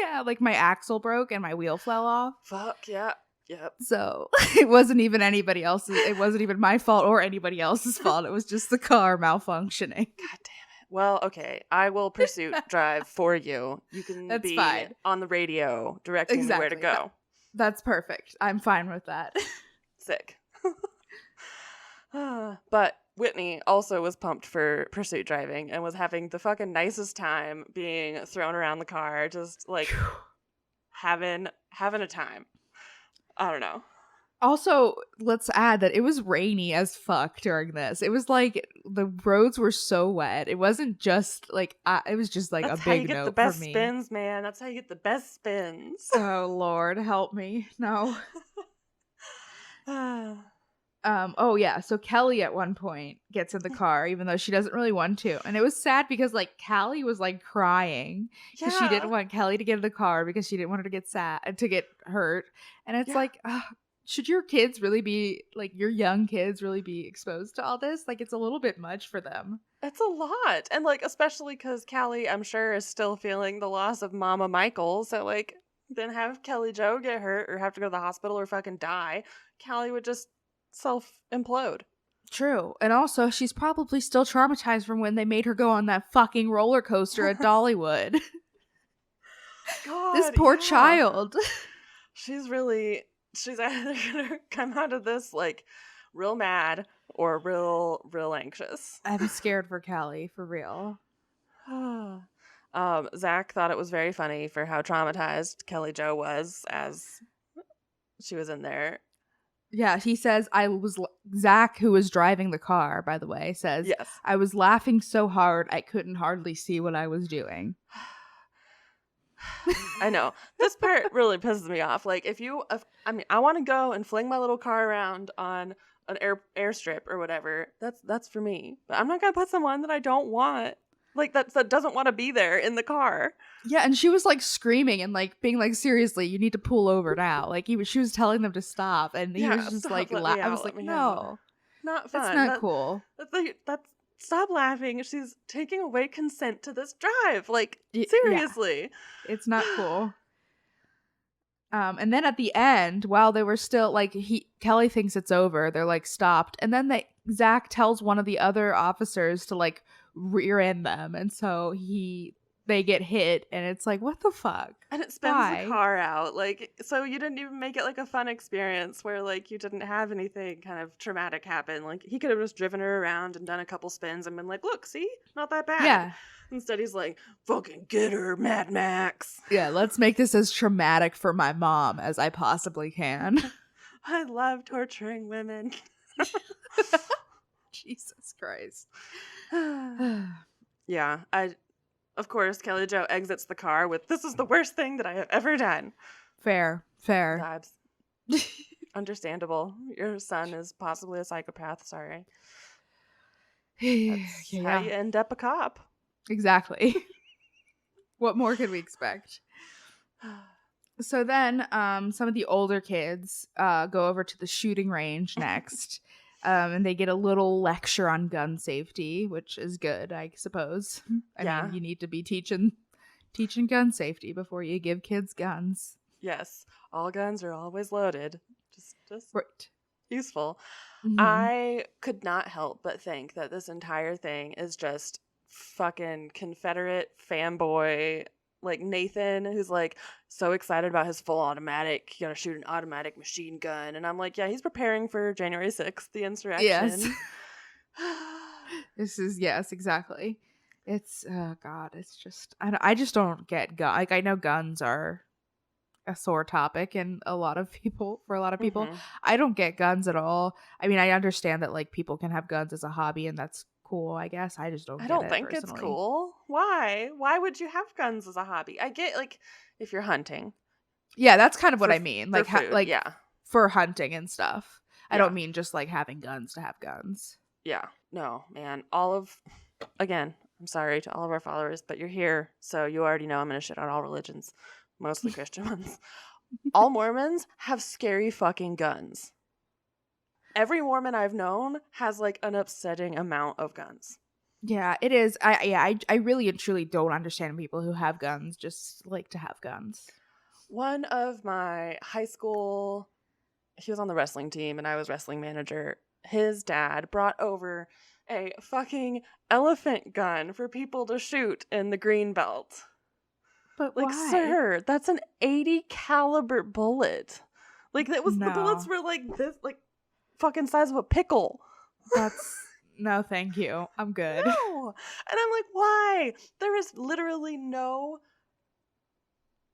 yeah, like my axle broke and my wheel fell off. Fuck, yeah. Yep. So it wasn't even anybody else's. It wasn't even my fault or anybody else's fault. It was just the car malfunctioning. God damn it. Well, okay. I will pursuit drive for you. You can That's be fine. on the radio directing me where to go. That's perfect. I'm fine with that. Sick. But Whitney also was pumped for pursuit driving and was having the fucking nicest time being thrown around the car, just like having a time. I don't know. Also, let's add that it was rainy as fuck during this. It was like the roads were so wet. It wasn't just like it was just like That's a big note for me. That's how you get the best spins, man. That's how you get the best spins. Oh Lord, help me. No. Oh yeah, so Kelly at one point gets in the car even though she doesn't really want to. And it was sad because like Callie was like crying because she didn't want Kelly to get in the car because she didn't want her to get sad to get hurt. And it's like, should your kids really be like your young kids really be exposed to all this? Like it's a little bit much for them. It's a lot. And like especially cuz Callie I'm sure is still feeling the loss of Mama Michael, so like then have Kelly Jo get hurt or have to go to the hospital or fucking die. Callie would just self-implode. True. And also, she's probably still traumatized from when they made her go on that fucking roller coaster at Dollywood. God, this poor child. She's either gonna come out of this like real mad or real anxious. I'm scared for Callie, for real. Zach thought it was very funny for how traumatized Kelly Jo was as she was in there. Yeah, he says, Zach, who was driving the car, by the way, says, yes, I was laughing so hard I couldn't hardly see what I was doing. I know. This part really pisses me off. Like, I want to go and fling my little car around on an airstrip or whatever. That's for me. But I'm not going to put someone that I don't want. Like, that doesn't want to be there in the car. Yeah, and she was, like, screaming and, like, being like, seriously, you need to pull over now. Like, she was telling them to stop, and he was just, like, I was like, no. Not fun. That's not cool. Stop laughing. She's taking away consent to this drive. Like, seriously. Yeah. It's not cool. And then at the end, while they were still, like, Kelly thinks it's over, they're, like, stopped. And then Zach tells one of the other officers to, like, rear end them, and so they get hit, and it's like, what the fuck? And it spins the car out. Like, so you didn't even make it like a fun experience where like you didn't have anything kind of traumatic happen. Like he could have just driven her around and done a couple spins and been like, look, see, not that bad. Yeah. Instead he's like, fucking get her, Mad Max. Yeah, let's make this as traumatic for my mom as I possibly can. I love torturing women. Jesus Christ. Yeah, of course, Kelly Jo exits the car with, this is the worst thing that I have ever done. Fair. Vibes. Understandable. Your son is possibly a psychopath, sorry. That's how you end up a cop. Exactly. What more could we expect? So then some of the older kids go over to the shooting range next. And they get a little lecture on gun safety, which is good, I suppose. I mean, you need to be teaching gun safety before you give kids guns. Yes, all guns are always loaded. Just right. Useful. Mm-hmm. I could not help but think that this entire thing is just fucking Confederate fanboy. Like Nathan, who's like so excited about his full automatic, gonna shoot an automatic machine gun. And I'm like, yeah, he's preparing for January 6th, the insurrection. Yes. Yes, exactly. It's, oh God, it's just, I just don't get guns. Like, I know guns are a sore topic for a lot of people. Mm-hmm. I don't get guns at all. I mean, I understand that like people can have guns as a hobby and that's cool, I guess. I just don't get it. I don't think it's cool. Why would you have guns as a hobby? I get like if you're hunting. Yeah, that's kind of what I mean. Like yeah, for hunting and stuff. I don't mean just like having guns to have guns. Yeah. No, man. Again, I'm sorry to all of our followers, but you're here, so you already know I'm going to shit on all religions, mostly Christian ones. All Mormons have scary fucking guns. Every Mormon I've known has like an upsetting amount of guns. Yeah, it is. I really and truly don't understand people who have guns just like to have guns. One of my high school, he was on the wrestling team and I was wrestling manager. His dad brought over a fucking elephant gun for people to shoot in the green belt. But Like, why? sir, that's an 80 caliber bullet. Like, that was, the bullets No. were like this, like, fucking size of a pickle. That's no, thank you. I'm good. No. And I'm like, why? There is literally no,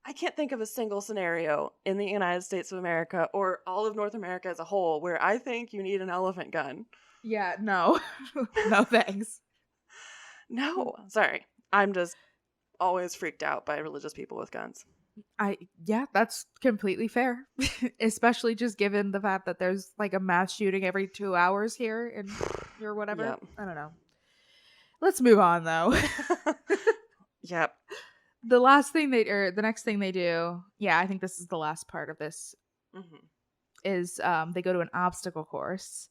I can't think of a single scenario in the United States of America or all of North America as a whole where I think you need an elephant gun. Yeah, no. No thanks. No. Sorry. I'm just always freaked out by religious people with guns. Yeah, that's completely fair. Especially just given the fact that there's like a mass shooting every 2 hours here in or whatever. Yep. I don't know. Let's move on though. Yep. The last thing the next thing they do, yeah, I think this is the last part of this, is they go to an obstacle course.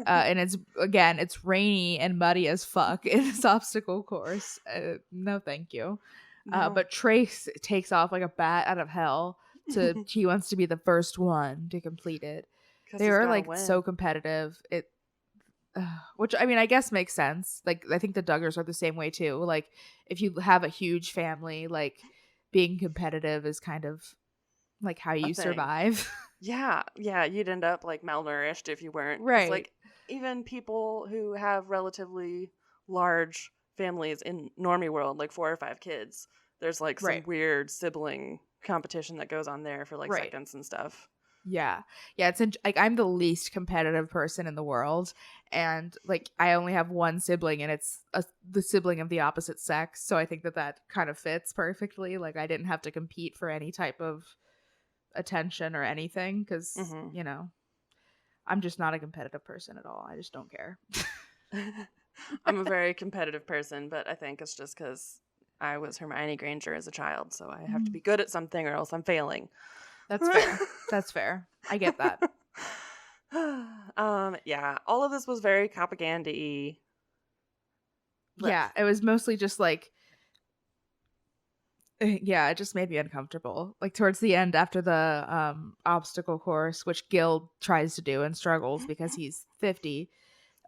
And it's rainy and muddy as fuck in this obstacle course. No thank you. No. But Trace takes off like a bat out of hell he wants to be the first one to complete it. They are like so competitive. Which I mean, I guess makes sense. Like, I think the Duggars are the same way too. Like, if you have a huge family, like being competitive is kind of like how you survive. Yeah, you'd end up like malnourished if you weren't. Right. Like, even people who have relatively large families in normie world, like 4 or 5 kids, there's like some weird sibling competition that goes on there for like seconds and stuff. Yeah, it's like I'm the least competitive person in the world, and like I only have one sibling, and it's the sibling of the opposite sex. So I think that kind of fits perfectly. Like, I didn't have to compete for any type of attention or anything because you know, I'm just not a competitive person at all. I just don't care. I'm a very competitive person, but I think it's just because I was Hermione Granger as a child, so I have to be good at something or else I'm failing. That's fair. That's fair. I get that. Yeah, all of this was very propaganda-y. Yeah, it was mostly just like, yeah, it just made me uncomfortable. Like, towards the end, after the obstacle course, which Gil tries to do and struggles because he's 50,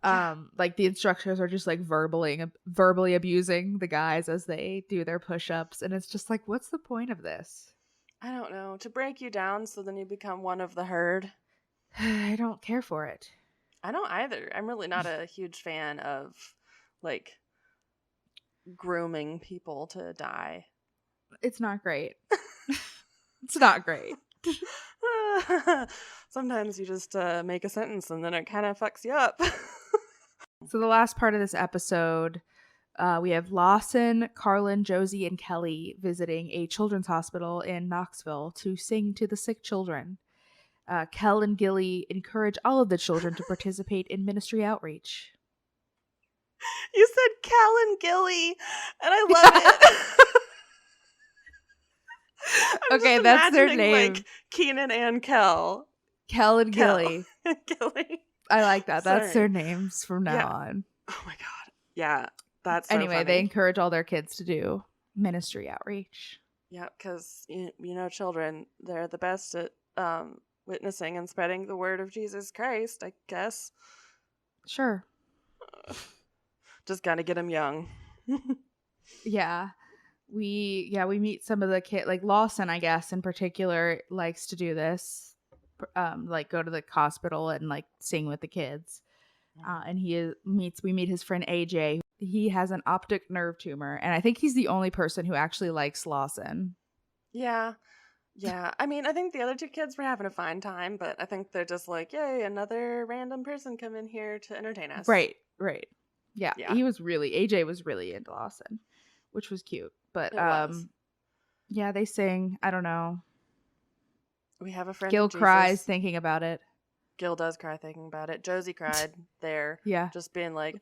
like the instructors are just like verbally abusing the guys as they do their push-ups, and it's just like, what's the point of this? I don't know. To break you down so then you become one of the herd. I don't care for it. I don't either. I'm really not a huge fan of like grooming people to die. It's not great. It's not great. Sometimes you just make a sentence and then it kind of fucks you up. So the last part of this episode, we have Lawson, Carlin, Josie, and Kelly visiting a children's hospital in Knoxville to sing to the sick children. Kel and Gilly encourage all of the children to participate in ministry outreach. You said Kel and Gilly, and I love it. Okay, that's their name. Like Keenan and Kel. Kel and Gilly. Gilly. I like that. That's their names from now on. Oh my god. Yeah, that's so anyway. Funny. They encourage all their kids to do ministry outreach. Yeah, because you know, children, they're the best at witnessing and spreading the word of Jesus Christ, I guess. Sure. Just gotta get them young. Yeah. We meet some of the kids, like Lawson, I guess, in particular, likes to do this. Like go to the hospital and like sing with the kids. And we meet his friend AJ. He has an optic nerve tumor, and I think he's the only person who actually likes Lawson. Yeah. I mean, I think the other 2 kids were having a fine time, but I think they're just like, yay, another random person come in here to entertain us. Right. Yeah. AJ was really into Lawson, which was cute. But yeah, they sing. I don't know. We have a friend. Gil cries thinking about it. Gil does cry thinking about it. Josie cried there. Yeah. Just being like,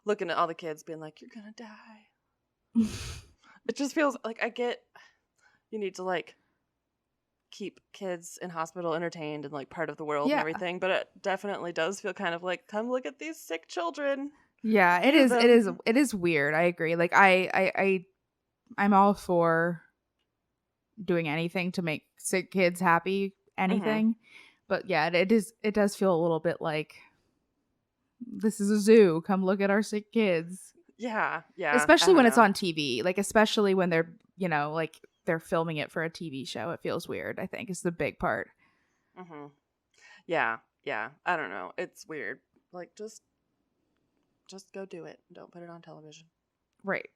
looking at all the kids being like, you're gonna die. It just feels like you need to like keep kids in hospital entertained and like part of the world and everything, but it definitely does feel kind of like, come look at these sick children. Yeah, it is. It is. It is weird. I agree. Like I'm all for doing anything to make sick kids happy. Anything, but yeah, it is. It does feel a little bit like this is a zoo. Come look at our sick kids. Yeah, yeah. Especially when it's on TV. Like especially when they're like they're filming it for a TV show. It feels weird. I think is the big part. Yeah, yeah. I don't know. It's weird. Like just go do it. Don't put it on television. Right.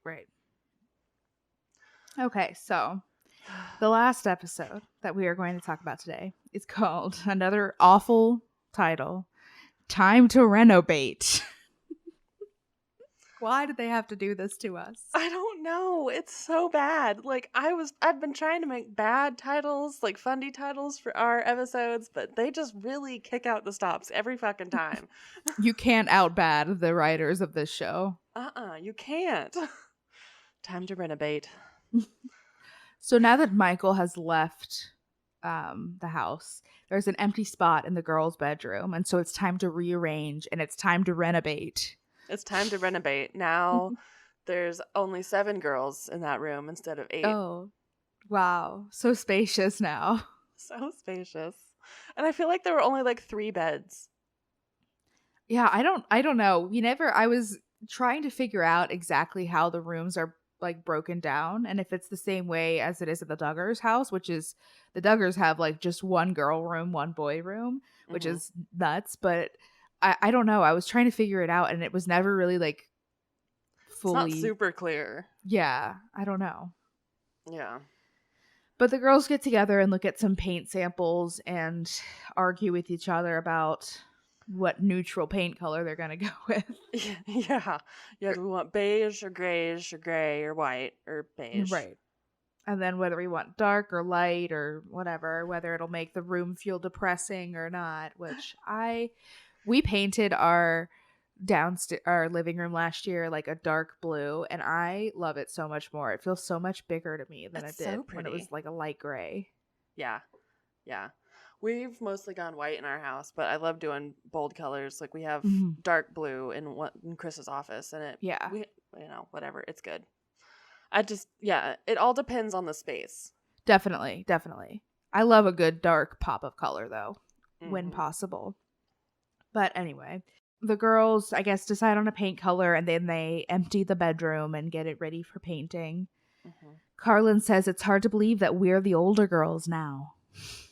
Okay, so the last episode that we are going to talk about today is called another awful title, Time to Renovate. Why did they have to do this to us? I don't know. It's so bad. Like I've been trying to make bad titles, like funny titles for our episodes, but they just really kick out the stops every fucking time. You can't outbad the writers of this show. You can't. Time to renovate. So now that Michael has left the house, there's an empty spot in the girls' bedroom, and so it's time to rearrange and it's time to renovate. It's time to renovate. Now there's only 7 girls in that room instead of 8. Oh, wow. So spacious now. So spacious. And I feel like there were only like 3 beds. Yeah, I don't know. I was trying to figure out exactly how the rooms are like broken down and if it's the same way as it is at the Duggars house, which is the Duggars have like just one girl room, one boy room, which is nuts, but I don't know. I was trying to figure it out and it was never really like fully. It's not super clear. Yeah, I don't know. Yeah. But the girls get together and look at some paint samples and argue with each other about what neutral paint color they're going to go with. Yeah. Yeah, do we want beige or grayish or gray or white or beige? Right. And then whether we want dark or light or whatever, whether it'll make the room feel depressing or not, which we painted our living room last year like a dark blue, and I love it so much more. It feels so much bigger to me than it did when it was like a light gray. Yeah. Yeah. We've mostly gone white in our house, but I love doing bold colors. Like we have dark blue in Chris's office, and whatever, it's good. It all depends on the space. Definitely. I love a good dark pop of color though, when possible. But anyway, the girls, I guess, decide on a paint color and then they empty the bedroom and get it ready for painting. Carlin says it's hard to believe that we're the older girls now.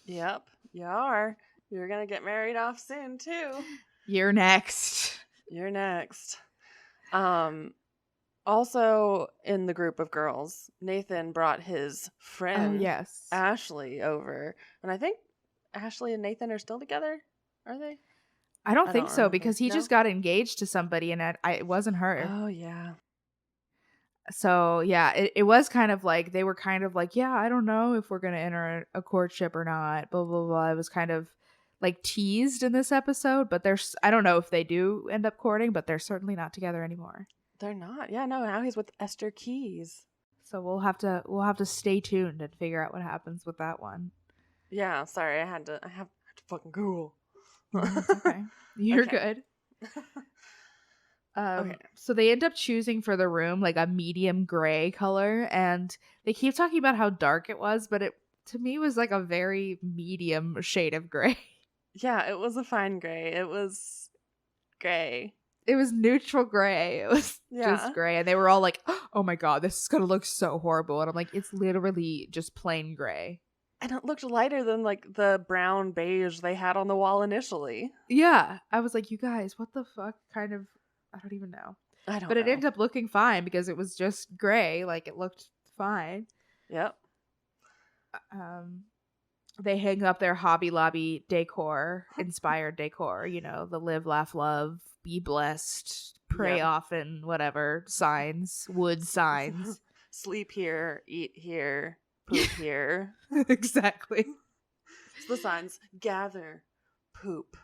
Yep, you are. You're going to get married off soon, too. You're next. Also, in the group of girls, Nathan brought his friend, Ashley, over. And I think Ashley and Nathan are still together. Are they? I don't think so because he just got engaged to somebody and it wasn't her. Oh, yeah. So, yeah, it was kind of like, they were kind of like, yeah, I don't know if we're going to enter a courtship or not, blah, blah, blah. It was kind of like teased in this episode, but I don't know if they do end up courting, but they're certainly not together anymore. They're not. Yeah, no, now he's with Esther Keys. So we'll have to stay tuned and figure out what happens with that one. Yeah, sorry, I have to fucking Google. Okay. You're good. Okay. So they end up choosing for the room like a medium gray color, and they keep talking about how dark it was, but it to me was like a very medium shade of gray. Yeah, it was a fine gray. It was gray. It was neutral gray. It was just gray, and they were all like, "Oh my god, this is gonna look so horrible." And I'm like, "It's literally just plain gray." And it looked lighter than like the brown beige they had on the wall initially. Yeah, I was like, "You guys, what the fuck?" Kind of. I don't even know. But it ended up looking fine because it was just gray. Like, it looked fine. Yep. They hang up their Hobby Lobby decor, inspired decor, the live, laugh, love, be blessed, pray often, whatever, signs, wood signs. Sleep here, eat here, poop here. Exactly. It's the signs, gather, poop.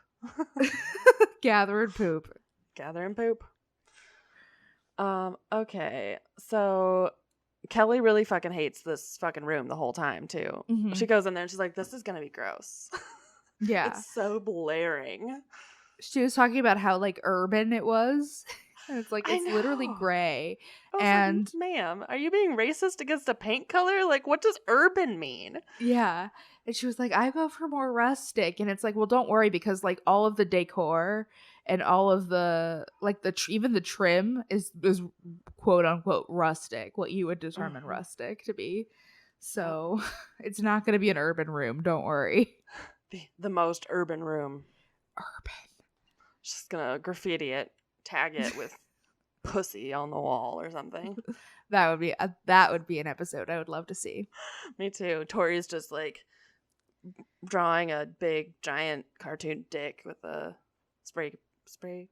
Gather and poop. Gather and poop. Okay. So Kelly really fucking hates this fucking room the whole time too. Mm-hmm. She goes in there and she's like, this is gonna be gross. Yeah. It's so blaring. She was talking about how like urban it was. And it's like, I it's literally know. gray. I was like, And ma'am, are you being racist against a paint color? Like, what does urban mean? yeah. And she was like, I go for more rustic. And it's like, well, don't worry, because like all of the decor and all of the like even the trim is quote unquote rustic, what you would determine Mm-hmm. rustic to be. Yep. So it's not going to be an urban room. Don't worry. The most urban room. Urban. Just gonna graffiti it, tag it with pussy on the wall or something. That would be an episode I would love to see. Me too. Tori's just like drawing a big giant cartoon dick with a spray paint.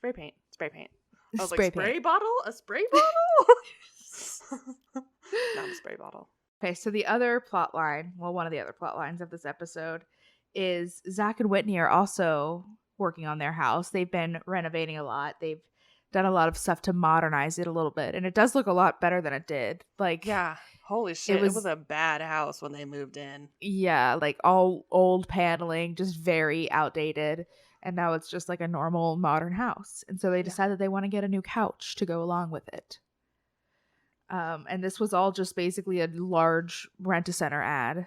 I was like, Spray spray paint. bottle? A spray bottle? Not a spray bottle. Okay, so the other plot line, well, one of the other plot lines of this episode is Zach and Whitney are also working on their house. They've been renovating a lot. They've done a lot of stuff to modernize it a little bit, and it does look a lot better than it did. Like, yeah, holy shit, it was a bad house when they moved in. Yeah, like all old paneling, just very outdated, and now it's just like a normal modern house. And so they decided they want to get a new couch to go along with it. And this was all just basically a large Rent-A-Center ad,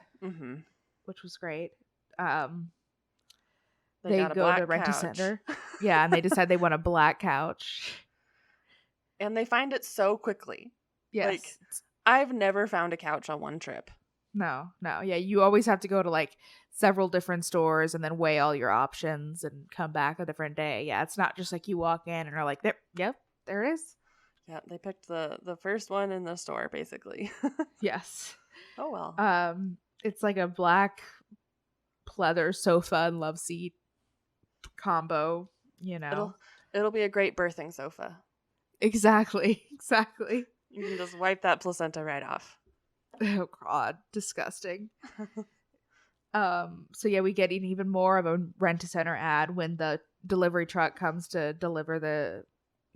which was great. They go to Rent-A-Center. Yeah, and they decide they want a black couch. And they find it so quickly. Yes. Like, I've never found a couch on one trip. No. Yeah, you always have to go to like several different stores and then weigh all your options and come back a different day. Yeah, it's not just like you walk in and are like, there it is. Yeah, they picked the first one in the store, basically. Yes. Oh, well. It's like a black pleather sofa and love seat combo, you know. It'll be a great birthing sofa. Exactly. You can just wipe that placenta right off. Oh God, disgusting. So yeah, we get even more of a Rent-A-Center ad when the delivery truck comes to deliver the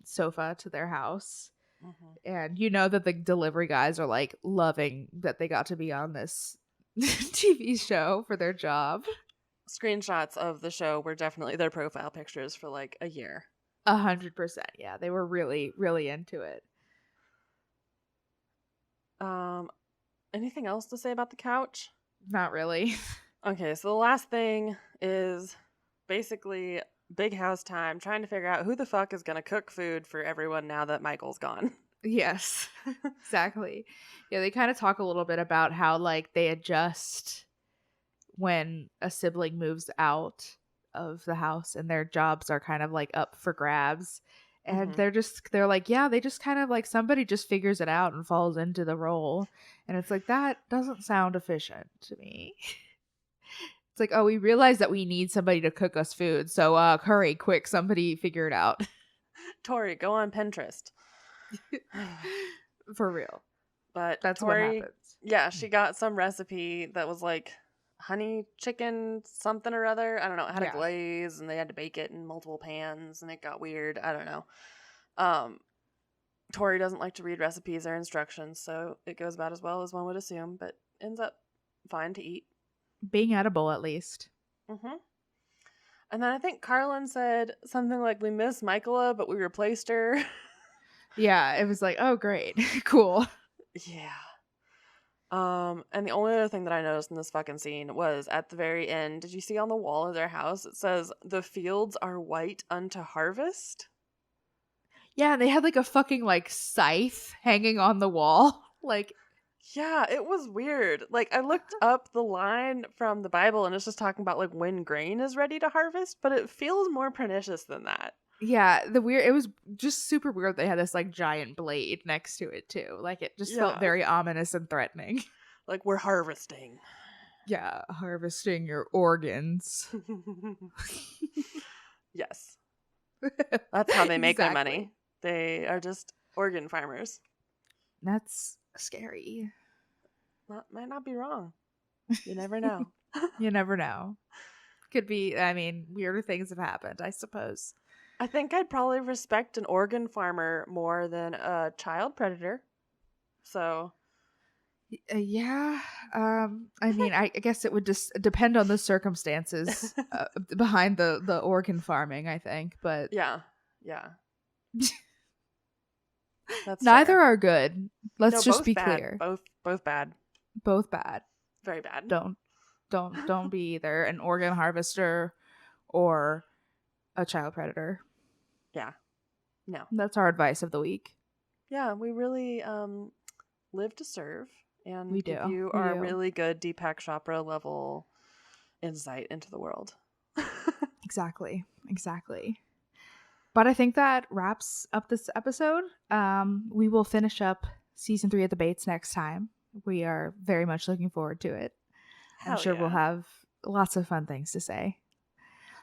sofa to their house. And you know that the delivery guys are like loving that they got to be on this TV show for their job. Screenshots of the show were definitely their profile pictures for like a year. 100%. Yeah, they were really, really into it. Anything else to say about the couch? Not really. Okay, so the last thing is basically big house time, trying to figure out who the fuck is gonna cook food for everyone now that Michael's gone. Yes, exactly. Yeah, they kind of talk a little bit about how like they adjust when a sibling moves out of the house and their jobs are kind of like up for grabs. And they're like, yeah, they just kind of like somebody just figures it out and falls into the role. And it's like, that doesn't sound efficient to me. It's like, oh, we realize that we need somebody to cook us food. So hurry, quick, somebody figure it out. Tori, go on Pinterest. For real. But that's Tori, what happens. Yeah, she got some recipe that was like honey chicken something or other. I don't know. It had a glaze and they had to bake it in multiple pans and it got weird. I don't know. Tori doesn't like to read recipes or instructions, so it goes about as well as one would assume, but ends up fine to eat. Being edible, at least. And then I think Carlin said something like, we miss Michaela, but we replaced her. Yeah, it was like, oh, great. Cool. Yeah. And the only other thing that I noticed in this fucking scene was at the very end, did you see on the wall of their house, it says, the fields are white unto harvest? Yeah, they had like a fucking like scythe hanging on the wall. Like, yeah, it was weird. Like, I looked up the line from the Bible and it's just talking about like when grain is ready to harvest, but it feels more pernicious than that. Yeah, it was just super weird. They had this like giant blade next to it too. Like it just felt very ominous and threatening. Like we're harvesting. Yeah, harvesting your organs. Yes. That's how they make their money. They are just organ farmers. That's scary. Might not be wrong. You never know. You never know. Could be, I mean, weirder things have happened, I suppose. I think I'd probably respect an organ farmer more than a child predator. So, yeah. I mean, I guess it would just depend on the circumstances behind the organ farming, I think. But yeah. That's Neither fair. are good. Let's No, just both be bad. clear. Both bad. Both bad. Very bad. Don't be either an organ harvester or a child predator. Yeah. No. That's our advice of the week. Yeah, we really live to serve and We give do. you We our do. really good Deepak Chopra level insight into the world. Exactly. But I think that wraps up this episode. We will finish up season 3 of Debates next time. We are very much looking forward to it. I'm Hell sure we'll yeah. have lots of fun things to say.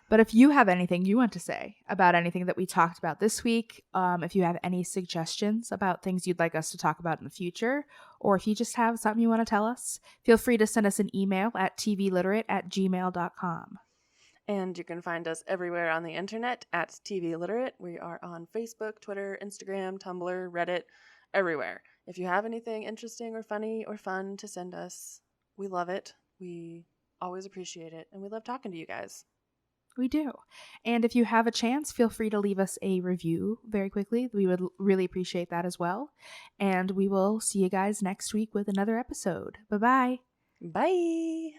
But if you have anything you want to say about anything that we talked about this week, if you have any suggestions about things you'd like us to talk about in the future, or if you just have something you want to tell us, feel free to send us an email at tvliterate@gmail.com. And you can find us everywhere on the internet at TV Literate. We are on Facebook, Twitter, Instagram, Tumblr, Reddit, everywhere. If you have anything interesting or funny or fun to send us, we love it. We always appreciate it. And we love talking to you guys. We do. And if you have a chance, feel free to leave us a review very quickly. We would really appreciate that as well. And we will see you guys next week with another episode. Bye-bye. Bye.